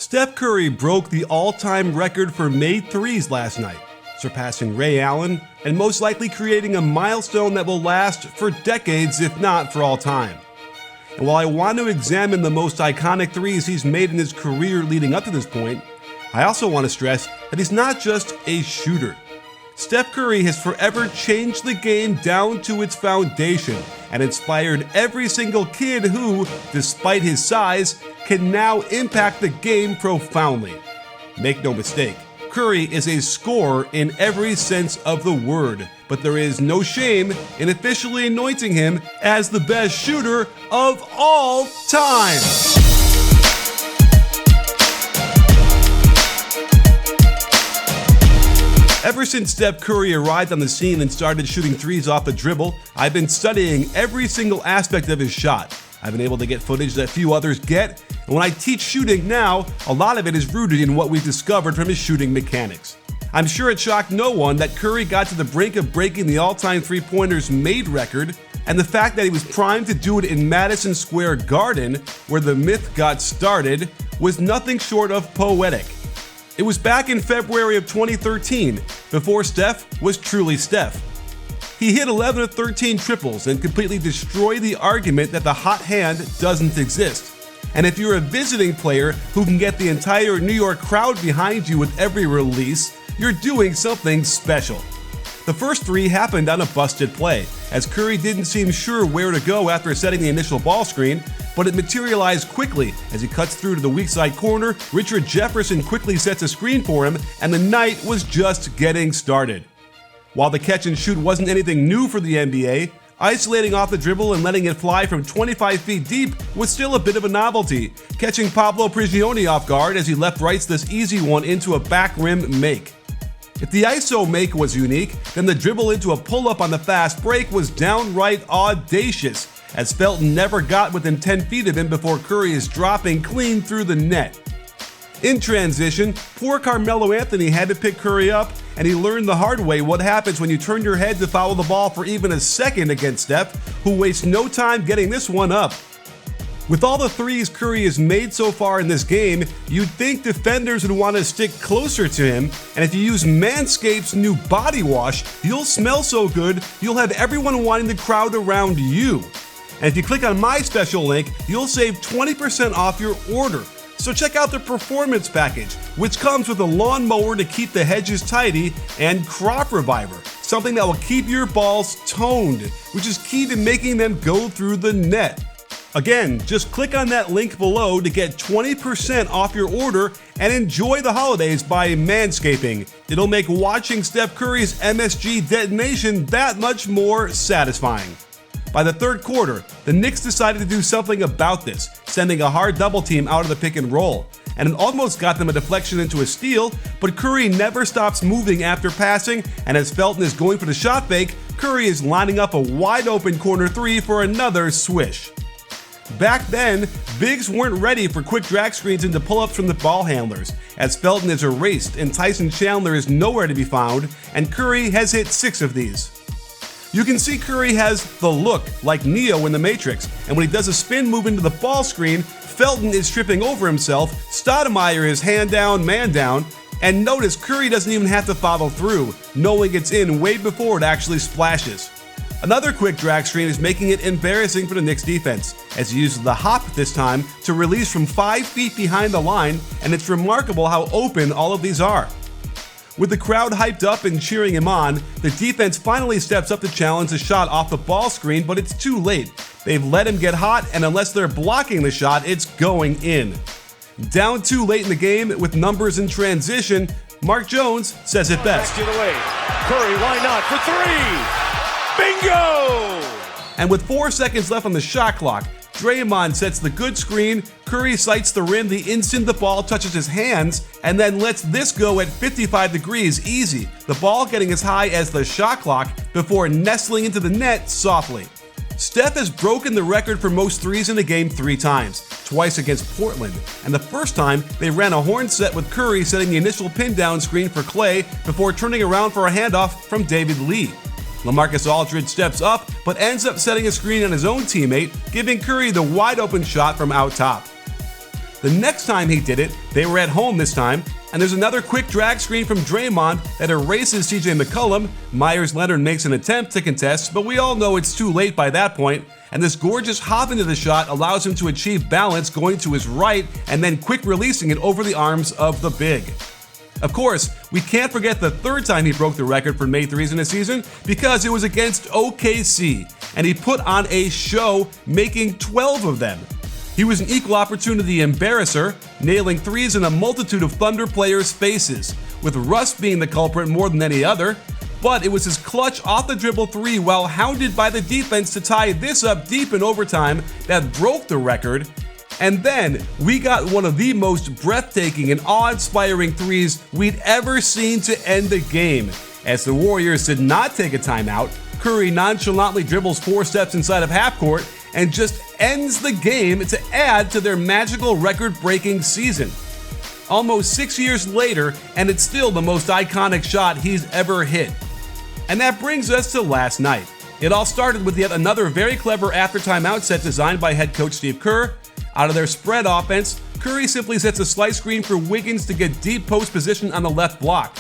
Steph Curry broke the all-time record for made threes last night, surpassing Ray Allen and most likely creating a milestone that will last for decades, if not for all time. And while I want to examine the most iconic threes he's made in his career leading up to this point, I also want to stress that he's not just a shooter. Steph Curry has forever changed the game down to its foundation and inspired every single kid who, despite his size, can now impact the game profoundly. Make no mistake, Curry is a scorer in every sense of the word, but there is no shame in officially anointing him as the best shooter of all time. Ever since Steph Curry arrived on the scene and started shooting threes off the dribble, I've been studying every single aspect of his shot. I've been able to get footage that few others get, and when I teach shooting now, a lot of it is rooted in what we've discovered from his shooting mechanics. I'm sure it shocked no one that Curry got to the brink of breaking the all-time three-pointers made record, and the fact that he was primed to do it in Madison Square Garden, where the myth got started, was nothing short of poetic. It was back in February of 2013, before Steph was truly Steph. He hit 11 of 13 triples and completely destroyed the argument that the hot hand doesn't exist. And if you're a visiting player who can get the entire New York crowd behind you with every release, you're doing something special. The first three happened on a busted play, as Curry didn't seem sure where to go after setting the initial ball screen, but it materialized quickly as he cuts through to the weak side corner. Richard Jefferson quickly sets a screen for him, and the night was just getting started. While the catch and shoot wasn't anything new for the NBA, isolating off the dribble and letting it fly from 25 feet deep was still a bit of a novelty, catching Pablo Prigioni off guard as he left-rights this easy one into a back rim make. If the ISO make was unique, then the dribble into a pull-up on the fast break was downright audacious, as Felton never got within 10 feet of him before Curry is dropping clean through the net. In transition, poor Carmelo Anthony had to pick Curry up, and he learned the hard way what happens when you turn your head to follow the ball for even a second against Steph, who wastes no time getting this one up. With all the threes Curry has made so far in this game, you'd think defenders would want to stick closer to him, and if you use Manscape's new body wash, you'll smell so good, you'll have everyone wanting to crowd around you. And if you click on my special link, you'll save 20% off your order. So check out the Performance Package, which comes with a lawnmower to keep the hedges tidy and Crop Reviver, something that will keep your balls toned, which is key to making them go through the net. Again, just click on that link below to get 20% off your order and enjoy the holidays by manscaping. It'll make watching Steph Curry's MSG detonation that much more satisfying. By the third quarter, the Knicks decided to do something about this, sending a hard double team out of the pick and roll. And it almost got them a deflection into a steal, but Curry never stops moving after passing, and as Felton is going for the shot fake, Curry is lining up a wide open corner three for another swish. Back then, bigs weren't ready for quick drag screens into pull-ups from the ball handlers, as Felton is erased and Tyson Chandler is nowhere to be found, and Curry has hit 6 of these. You can see Curry has the look like Neo in The Matrix, and when he does a spin move into the ball screen, Felton is tripping over himself, Stoudemire is hand down, man down, and notice Curry doesn't even have to follow through, knowing it's in way before it actually splashes. Another quick drag screen is making it embarrassing for the Knicks defense, as he uses the hop this time to release from 5 feet behind the line, and it's remarkable how open all of these are. With the crowd hyped up and cheering him on, the defense finally steps up to challenge the shot off the ball screen, but it's too late. They've let him get hot, and unless they're blocking the shot, it's going in. Down too late in the game with numbers in transition, Mark Jones says it best. Curry, why not for 3? Bingo! And with 4 seconds left on the shot clock, Draymond sets the good screen, Curry sights the rim the instant the ball touches his hands, and then lets this go at 55 degrees easy, the ball getting as high as the shot clock before nestling into the net softly. Steph has broken the record for most threes in a game 3 times, twice against Portland, and the first time they ran a horn set with Curry setting the initial pin down screen for Clay before turning around for a handoff from David Lee. LaMarcus Aldridge steps up, but ends up setting a screen on his own teammate, giving Curry the wide open shot from out top. The next time he did it, they were at home this time, and there's another quick drag screen from Draymond that erases CJ McCollum. Myers Leonard makes an attempt to contest, but we all know it's too late by that point, and this gorgeous hop into the shot allows him to achieve balance going to his right and then quick releasing it over the arms of the big. Of course, we can't forget the third time he broke the record for made threes in a season because it was against OKC, and he put on a show making 12 of them. He was an equal opportunity embarrasser, nailing threes in a multitude of Thunder players' faces, with Russ being the culprit more than any other. But it was his clutch off the dribble three while hounded by the defense to tie this up deep in overtime that broke the record. And then we got one of the most breathtaking and awe-inspiring threes we'd ever seen to end the game. As the Warriors did not take a timeout, Curry nonchalantly dribbles 4 steps inside of half court and just ends the game to add to their magical record-breaking season. Almost 6 years later, and it's still the most iconic shot he's ever hit. And that brings us to last night. It all started with yet another very clever after-timeout set designed by head coach Steve Kerr. Out of their spread offense, Curry simply sets a slice screen for Wiggins to get deep post position on the left block.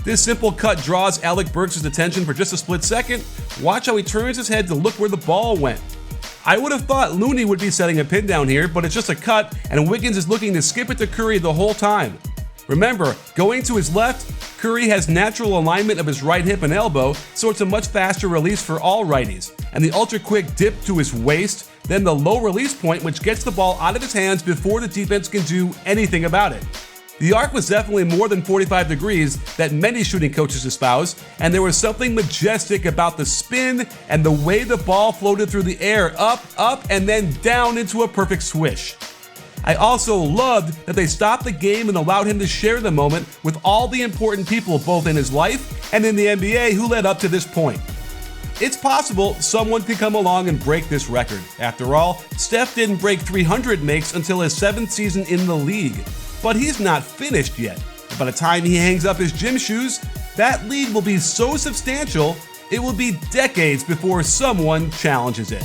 This simple cut draws Alec Burks' attention for just a split second. Watch how he turns his head to look where the ball went. I would have thought Looney would be setting a pin down here, but it's just a cut, and Wiggins is looking to skip it to Curry the whole time. Remember, going to his left, Curry has natural alignment of his right hip and elbow, so it's a much faster release for all righties. And the ultra-quick dip to his waist, then the low release point which gets the ball out of his hands before the defense can do anything about it. The arc was definitely more than 45 degrees that many shooting coaches espouse, and there was something majestic about the spin and the way the ball floated through the air, up, and then down into a perfect swish. I also loved that they stopped the game and allowed him to share the moment with all the important people both in his life and in the NBA who led up to this point. It's possible someone could come along and break this record. After all, Steph didn't break 300 makes until his 7th season in the league. But he's not finished yet. By the time he hangs up his gym shoes, that lead will be so substantial, it will be decades before someone challenges it.